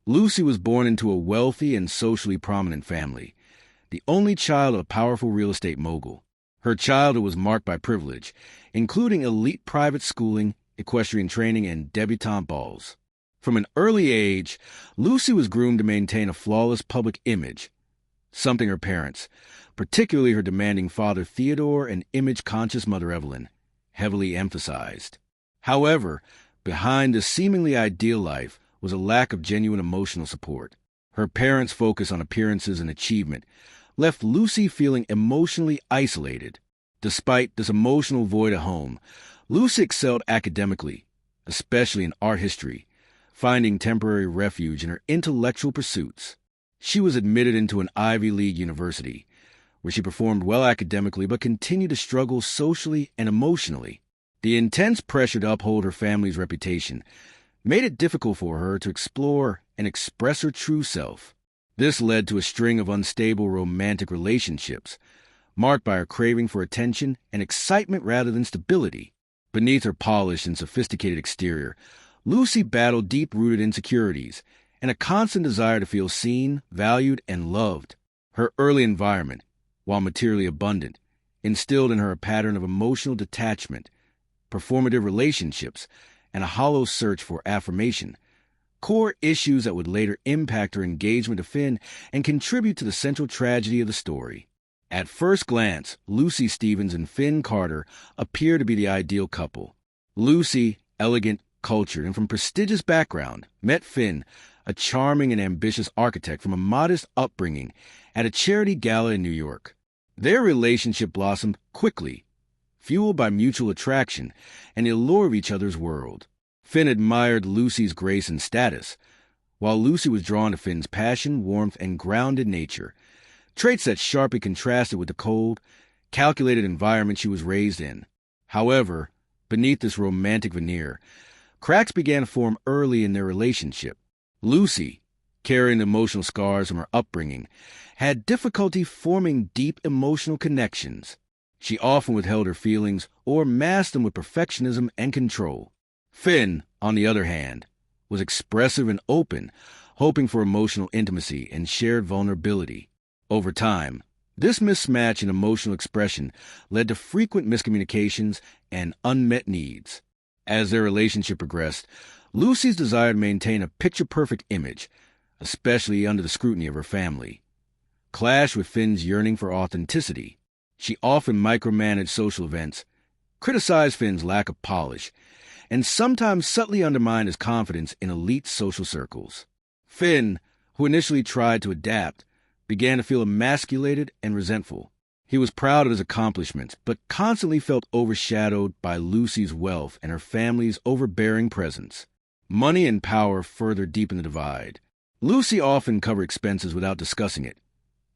Lucy was born into a wealthy and socially prominent family, the only child of a powerful real estate mogul. Her childhood was marked by privilege, including elite private schooling, equestrian training, and debutante balls. From an early age, Lucy was groomed to maintain a flawless public image, something her parents, particularly her demanding father Theodore and image-conscious mother Evelyn, heavily emphasized. However, behind this seemingly ideal life was a lack of genuine emotional support. Her parents' focus on appearances and achievement left Lucy feeling emotionally isolated. Despite this emotional void at home, Lucy excelled academically, especially in art history, finding temporary refuge in her intellectual pursuits. She was admitted into an Ivy League university, where she performed well academically but continued to struggle socially and emotionally. The intense pressure to uphold her family's reputation made it difficult for her to explore and express her true self. This led to a string of unstable romantic relationships, marked by her craving for attention and excitement rather than stability. Beneath her polished and sophisticated exterior, Lucy battled deep-rooted insecurities and a constant desire to feel seen, valued, and loved. Her early environment, while materially abundant, instilled in her a pattern of emotional detachment, performative relationships, and a hollow search for affirmation, core issues that would later impact her engagement to Finn and contribute to the central tragedy of the story. At first glance, Lucy Stevens and Finn Carter appear to be the ideal couple. Lucy, elegant, cultured, and from prestigious background, met Finn, a charming and ambitious architect from a modest upbringing, at a charity gala in New York. Their relationship blossomed quickly, fueled by mutual attraction and the allure of each other's world. Finn admired Lucy's grace and status, while Lucy was drawn to Finn's passion, warmth, and grounded nature, traits that sharply contrasted with the cold, calculated environment she was raised in. However, beneath this romantic veneer, cracks began to form early in their relationship. Lucy, carrying the emotional scars from her upbringing, had difficulty forming deep emotional connections. She often withheld her feelings or masked them with perfectionism and control. Finn, on the other hand, was expressive and open, hoping for emotional intimacy and shared vulnerability. Over time, this mismatch in emotional expression led to frequent miscommunications and unmet needs. As their relationship progressed, Lucy's desire to maintain a picture-perfect image, especially under the scrutiny of her family, clashed with Finn's yearning for authenticity. She often micromanaged social events, criticized Finn's lack of polish, and sometimes subtly undermined his confidence in elite social circles. Finn, who initially tried to adapt, began to feel emasculated and resentful. He was proud of his accomplishments, but constantly felt overshadowed by Lucy's wealth and her family's overbearing presence. Money and power further deepened the divide. Lucy often covered expenses without discussing it,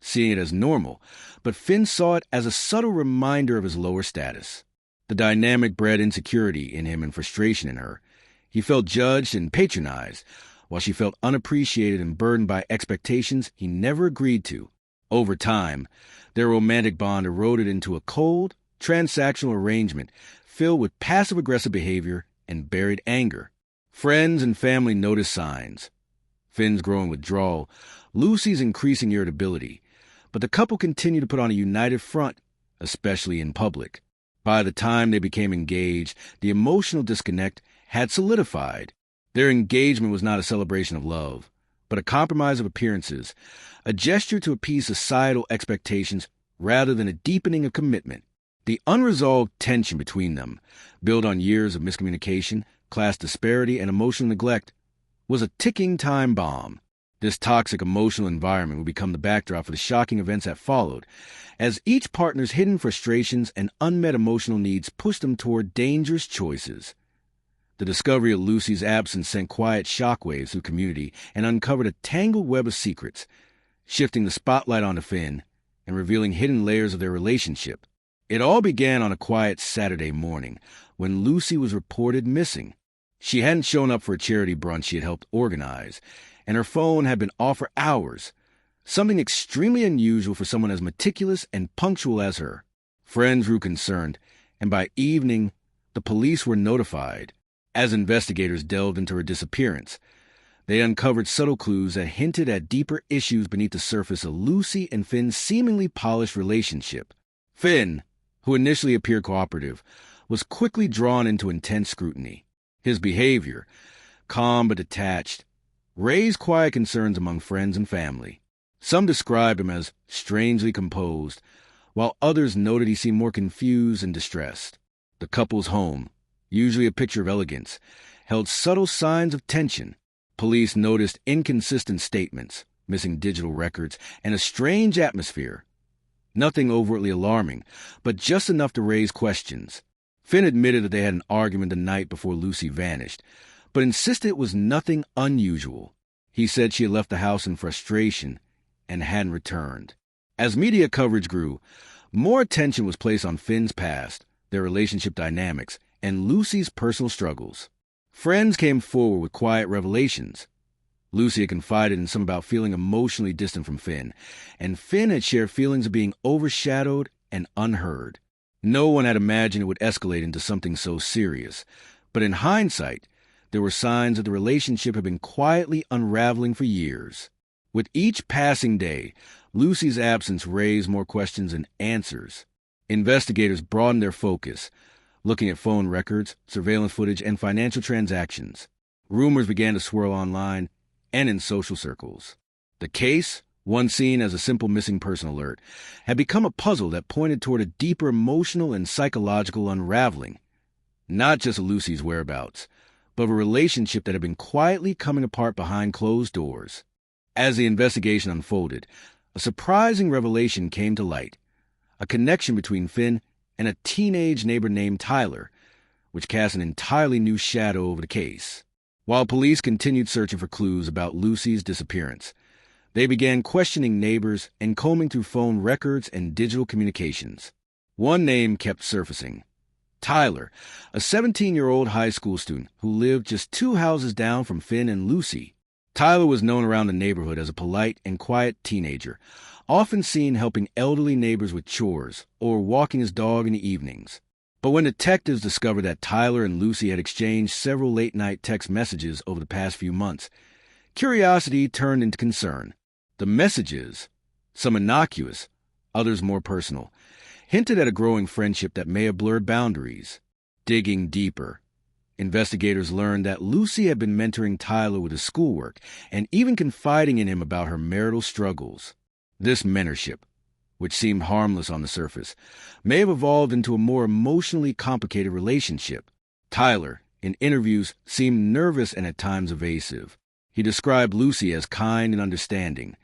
seeing it as normal, but Finn saw it as a subtle reminder of his lower status. The dynamic bred insecurity in him and frustration in her. He felt judged and patronized, while she felt unappreciated and burdened by expectations he never agreed to. Over time, their romantic bond eroded into a cold, transactional arrangement filled with passive-aggressive behavior and buried anger. Friends and family noticed signs. Finn's growing withdrawal, Lucy's increasing irritability, but the couple continued to put on a united front, especially in public. By the time they became engaged, the emotional disconnect had solidified. Their engagement was not a celebration of love, but a compromise of appearances, a gesture to appease societal expectations rather than a deepening of commitment. The unresolved tension between them, built on years of miscommunication, class disparity, and emotional neglect, was a ticking time bomb. This toxic emotional environment would become the backdrop for the shocking events that followed, as each partner's hidden frustrations and unmet emotional needs pushed them toward dangerous choices. The discovery of Lucy's absence sent quiet shockwaves through community and uncovered a tangled web of secrets, shifting the spotlight onto Finn and revealing hidden layers of their relationship. It all began on a quiet Saturday morning when Lucy was reported missing. She hadn't shown up for a charity brunch she had helped organize, and her phone had been off for hours, something extremely unusual for someone as meticulous and punctual as her. Friends grew concerned, and by evening, the police were notified. As investigators delved into her disappearance, They uncovered subtle clues that hinted at deeper issues beneath the surface of Lucy and Finn's seemingly polished relationship. Finn, who initially appeared cooperative, was quickly drawn into intense scrutiny. His behavior, calm but detached, raised quiet concerns among friends and family. Some described him as strangely composed, while others noted he seemed more confused and distressed. The couple's home, usually a picture of elegance, held subtle signs of tension. Police noticed inconsistent statements, missing digital records, and a strange atmosphere. Nothing overtly alarming, but just enough to raise questions. Finn admitted that they had an argument the night before Lucy vanished, but insisted it was nothing unusual. He said she had left the house in frustration and hadn't returned. As media coverage grew, more attention was placed on Finn's past, their relationship dynamics, and Lucy's personal struggles. Friends came forward with quiet revelations. Lucy had confided in some about feeling emotionally distant from Finn, and Finn had shared feelings of being overshadowed and unheard. No one had imagined it would escalate into something so serious, but in hindsight, there were signs that the relationship had been quietly unraveling for years. With each passing day, Lucy's absence raised more questions than answers. Investigators broadened their focus, looking at phone records, surveillance footage, and financial transactions. Rumors began to swirl online and in social circles. The case, once seen as a simple missing person alert, had become a puzzle that pointed toward a deeper emotional and psychological unraveling. Not just of Lucy's whereabouts, but of a relationship that had been quietly coming apart behind closed doors. As the investigation unfolded, a surprising revelation came to light: a connection between Finn and a teenage neighbor named Tyler, which cast an entirely new shadow over the case. While police continued searching for clues about Lucy's disappearance, they began questioning neighbors and combing through phone records and digital communications. One name kept surfacing: Tyler, a 17-year-old high school student who lived just 2 houses down from Finn and Lucy. Tyler was known around the neighborhood as a polite and quiet teenager, often seen helping elderly neighbors with chores or walking his dog in the evenings. But when detectives discovered that Tyler and Lucy had exchanged several late-night text messages over the past few months, curiosity turned into concern. The messages, some innocuous, others more personal, hinted at a growing friendship that may have blurred boundaries. Digging deeper, investigators learned that Lucy had been mentoring Tyler with his schoolwork and even confiding in him about her marital struggles. This mentorship, which seemed harmless on the surface, may have evolved into a more emotionally complicated relationship. Tyler, in interviews, seemed nervous and at times evasive. He described Lucy as kind and understanding,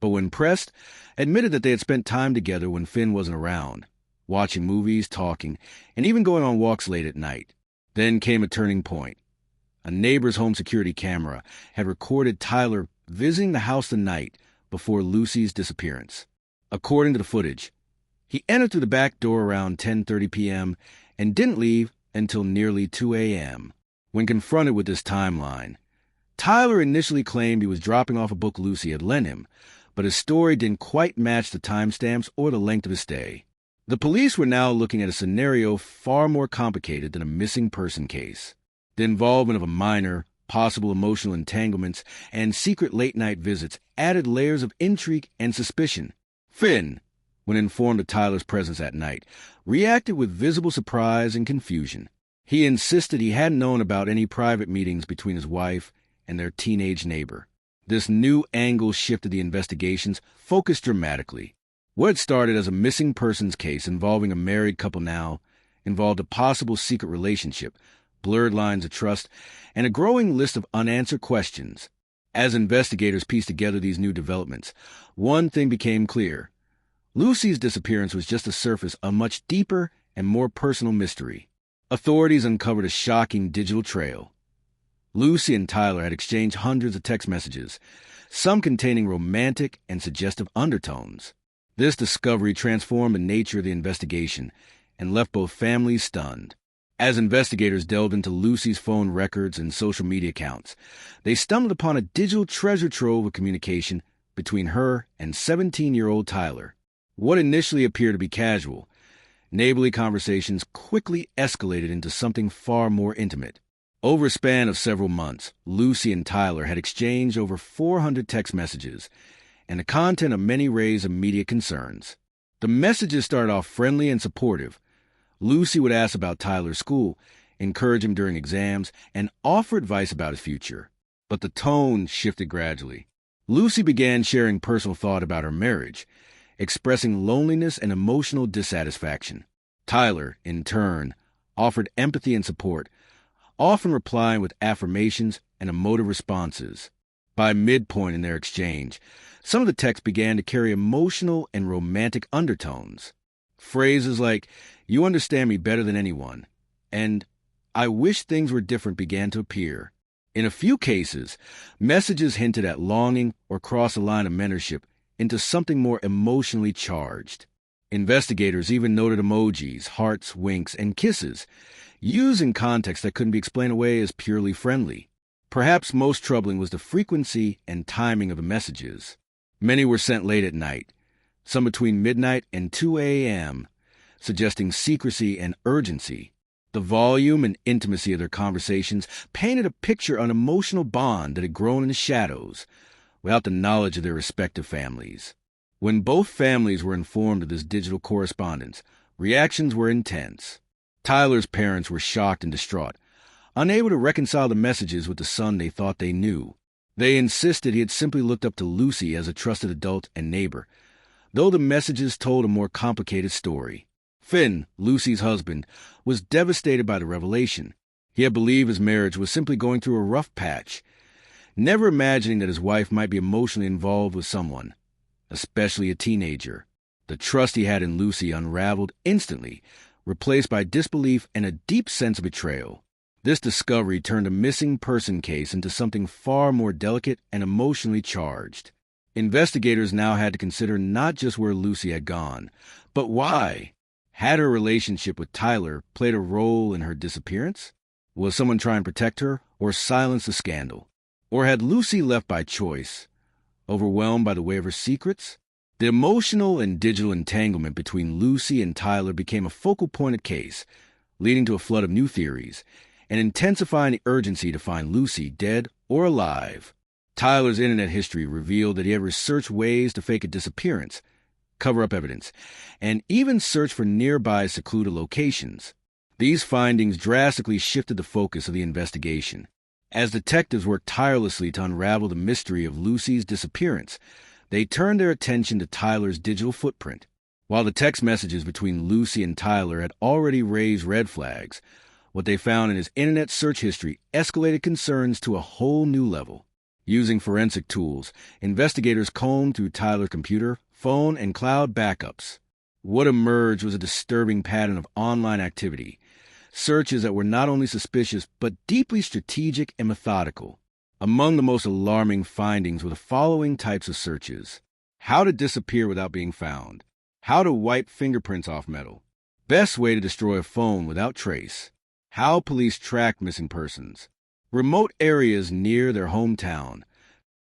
but when pressed, admitted that they had spent time together when Finn wasn't around, watching movies, talking, and even going on walks late at night. Then came a turning point. A neighbor's home security camera had recorded Tyler visiting the house the night before Lucy's disappearance. According to the footage, he entered through the back door around 10:30 p.m. and didn't leave until nearly 2 a.m. When confronted with this timeline, Tyler initially claimed he was dropping off a book Lucy had lent him, but his story didn't quite match the timestamps or the length of his stay. The police were now looking at a scenario far more complicated than a missing person case. The involvement of a minor, possible emotional entanglements, and secret late-night visits added layers of intrigue and suspicion. Finn, when informed of Tyler's presence at night, reacted with visible surprise and confusion. He insisted he hadn't known about any private meetings between his wife and their teenage neighbor. This new angle shifted the investigation's focus dramatically. What had started as a missing persons case involving a married couple now involved a possible secret relationship, blurred lines of trust, and a growing list of unanswered questions. As investigators pieced together these new developments, one thing became clear: Lucy's disappearance was just the surface of a much deeper and more personal mystery. Authorities uncovered a shocking digital trail. Lucy and Tyler had exchanged hundreds of text messages, some containing romantic and suggestive undertones. This discovery transformed the nature of the investigation and left both families stunned. As investigators delved into Lucy's phone records and social media accounts, they stumbled upon a digital treasure trove of communication between her and 17-year-old Tyler. What initially appeared to be casual, neighborly conversations quickly escalated into something far more intimate. Over a span of several months, Lucy and Tyler had exchanged over 400 text messages, and the content of many raised immediate concerns. The messages started off friendly and supportive. Lucy would ask about Tyler's school, encourage him during exams, and offer advice about his future. But the tone shifted gradually. Lucy began sharing personal thought about her marriage, expressing loneliness and emotional dissatisfaction. Tyler, in turn, offered empathy and support, often replying with affirmations and emotive responses. By midpoint in their exchange, some of the texts began to carry emotional and romantic undertones. Phrases like, "You understand me better than anyone," and "I wish things were different" began to appear. In a few cases, messages hinted at longing or crossed a line of mentorship into something more emotionally charged. Investigators even noted emojis, hearts, winks, and kisses, used in contexts that couldn't be explained away as purely friendly. Perhaps most troubling was the frequency and timing of the messages. Many were sent late at night, some between midnight and 2 a.m., suggesting secrecy and urgency. The volume and intimacy of their conversations painted a picture of an emotional bond that had grown in the shadows, without the knowledge of their respective families. When both families were informed of this digital correspondence, reactions were intense. Tyler's parents were shocked and distraught, unable to reconcile the messages with the son they thought they knew. They insisted he had simply looked up to Lucy as a trusted adult and neighbor, though the messages told a more complicated story. Finn, Lucy's husband, was devastated by the revelation. He had believed his marriage was simply going through a rough patch, never imagining that his wife might be emotionally involved with someone, especially a teenager. The trust he had in Lucy unraveled instantly, replaced by disbelief and a deep sense of betrayal. This discovery turned a missing person case into something far more delicate and emotionally charged. Investigators now had to consider not just where Lucy had gone, but why. Had her relationship with Tyler played a role in her disappearance? Was someone trying to protect her or silence the scandal? Or had Lucy left by choice, overwhelmed by the weight of her secrets? The emotional and digital entanglement between Lucy and Tyler became a focal point of the case, leading to a flood of new theories, and intensifying the urgency to find Lucy dead or alive. Tyler's internet history revealed that he had researched ways to fake a disappearance, cover up evidence, and even search for nearby secluded locations. These findings drastically shifted the focus of the investigation. As detectives worked tirelessly to unravel the mystery of Lucy's disappearance, they turned their attention to Tyler's digital footprint. While the text messages between Lucy and Tyler had already raised red flags, what they found in his internet search history escalated concerns to a whole new level. Using forensic tools, investigators combed through Tyler's computer, phone, and cloud backups. What emerged was a disturbing pattern of online activity, searches that were not only suspicious but deeply strategic and methodical. Among the most alarming findings were the following types of searches: how to disappear without being found, how to wipe fingerprints off metal, best way to destroy a phone without trace, how police track missing persons, remote areas near their hometown.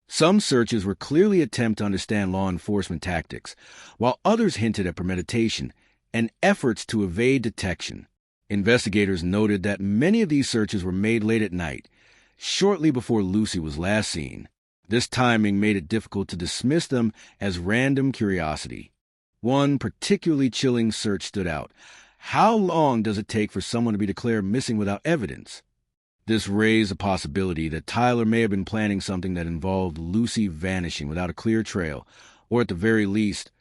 Some searches were clearly attempts to understand law enforcement tactics, while others hinted at premeditation and efforts to evade detection. Investigators noted that many of these searches were made late at night, shortly before Lucy was last seen. This timing made it difficult to dismiss them as random curiosity. One particularly chilling search stood out. How long does it take for someone to be declared missing without evidence? This raised the possibility that Tyler may have been planning something that involved Lucy vanishing without a clear trail, or at the very least,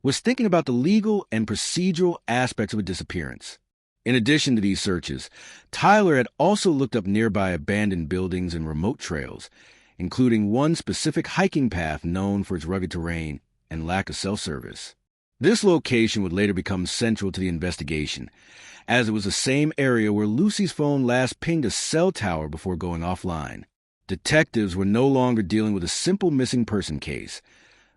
was thinking about the legal and procedural aspects of a disappearance. In addition to these searches, Tyler had also looked up nearby abandoned buildings and remote trails, including one specific hiking path known for its rugged terrain and lack of self-service. This location would later become central to the investigation, as it was the same area where Lucy's phone last pinged a cell tower before going offline. Detectives were no longer dealing with a simple missing person case.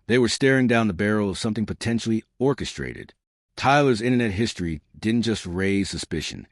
They were staring down the barrel of something potentially orchestrated. Tyler's internet history didn't just raise suspicion.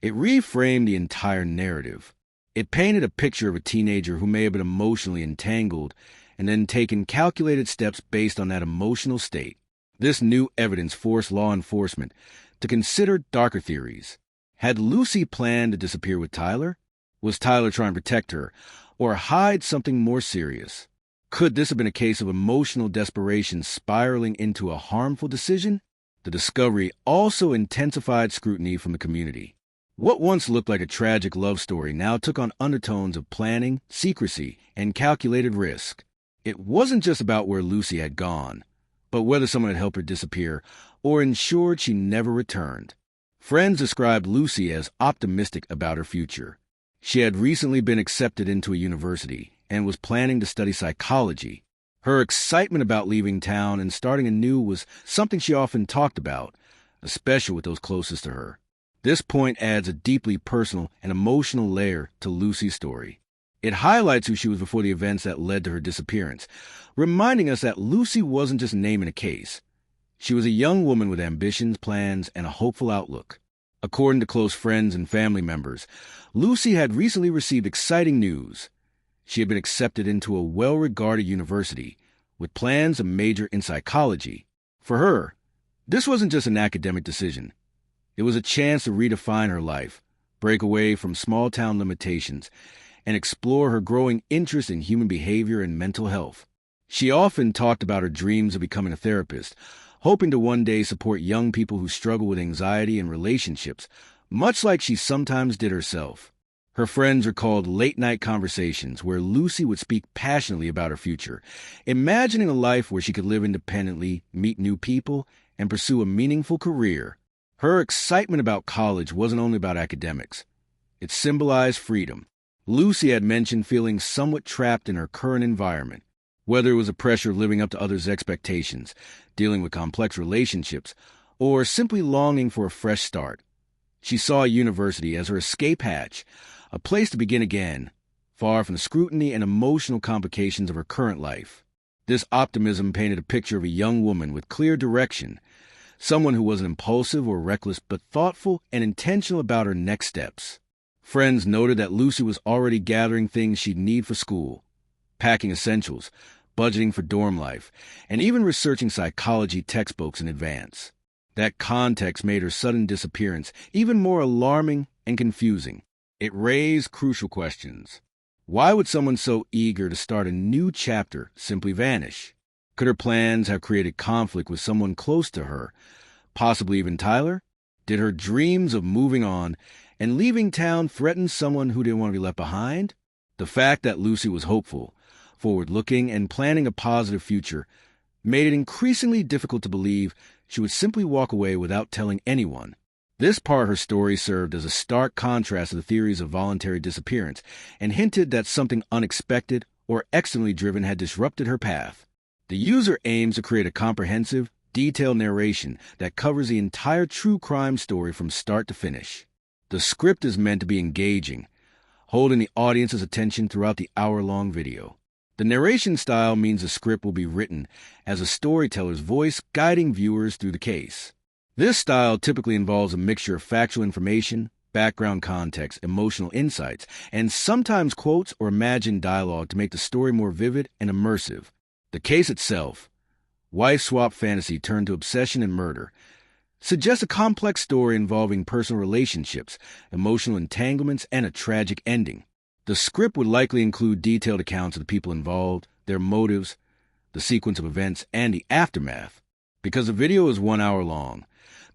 It reframed the entire narrative. It painted a picture of a teenager who may have been emotionally entangled and then taken calculated steps based on that emotional state. This new evidence forced law enforcement to consider darker theories. Had Lucy planned to disappear with Tyler? Was Tyler trying to protect her or hide something more serious? Could this have been a case of emotional desperation spiraling into a harmful decision? The discovery also intensified scrutiny from the community. What once looked like a tragic love story now took on undertones of planning, secrecy, and calculated risk. It wasn't just about where Lucy had gone, but whether someone had helped her disappear or ensured she never returned. Friends described Lucy as optimistic about her future. She had recently been accepted into a university and was planning to study psychology. Her excitement about leaving town and starting anew was something she often talked about, especially with those closest to her. This point adds a deeply personal and emotional layer to Lucy's story. It highlights who she was before the events that led to her disappearance, reminding us that Lucy wasn't just naming a case. She was a young woman with ambitions, plans, and a hopeful outlook. According to close friends and family members, Lucy had recently received exciting news. She had been accepted into a well-regarded university with plans to major in psychology. For her, this wasn't just an academic decision. It was a chance to redefine her life, break away from small-town limitations, and explore her growing interest in human behavior and mental health. She often talked about her dreams of becoming a therapist, hoping to one day support young people who struggle with anxiety and relationships, much like she sometimes did herself. Her friends recalled late-night conversations where Lucy would speak passionately about her future, imagining a life where she could live independently, meet new people, and pursue a meaningful career. Her excitement about college wasn't only about academics. It symbolized freedom. Lucy had mentioned feeling somewhat trapped in her current environment, whether it was the pressure of living up to others' expectations, dealing with complex relationships, or simply longing for a fresh start. She saw a university as her escape hatch, a place to begin again, far from the scrutiny and emotional complications of her current life. This optimism painted a picture of a young woman with clear direction, someone who wasn't impulsive or reckless, but thoughtful and intentional about her next steps. Friends noted that Lucy was already gathering things she'd need for school, packing essentials, budgeting for dorm life, and even researching psychology textbooks in advance. That context made her sudden disappearance even more alarming and confusing. It raised crucial questions. Why would someone so eager to start a new chapter simply vanish? Could her plans have created conflict with someone close to her, possibly even Tyler? Did her dreams of moving on and leaving town threaten someone who didn't want to be left behind? The fact that Lucy was hopeful, forward-looking, and planning a positive future made it increasingly difficult to believe she would simply walk away without telling anyone. This part of her story served as a stark contrast to the theories of voluntary disappearance and hinted that something unexpected or externally driven had disrupted her path. The user aims to create a comprehensive, detailed narration that covers the entire true crime story from start to finish. The script is meant to be engaging, holding the audience's attention throughout the hour-long video. The narration style means the script will be written as a storyteller's voice guiding viewers through the case. This style typically involves a mixture of factual information, background context, emotional insights, and sometimes quotes or imagined dialogue to make the story more vivid and immersive. The case itself, wife swap fantasy turned to obsession and murder, suggests a complex story involving personal relationships, emotional entanglements, and a tragic ending. The script would likely include detailed accounts of the people involved, their motives, the sequence of events, and the aftermath. Because the video is 1 hour long,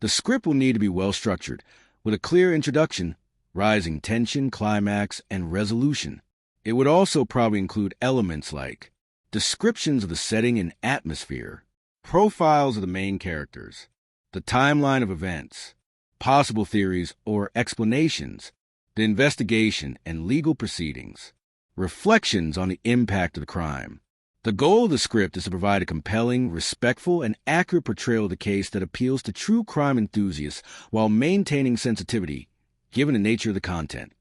the script will need to be well-structured, with a clear introduction, rising tension, climax, and resolution. It would also probably include elements like descriptions of the setting and atmosphere, profiles of the main characters, the timeline of events, possible theories or explanations, the investigation and legal proceedings, reflections on the impact of the crime. The goal of the script is to provide a compelling, respectful, and accurate portrayal of the case that appeals to true crime enthusiasts while maintaining sensitivity, given the nature of the content.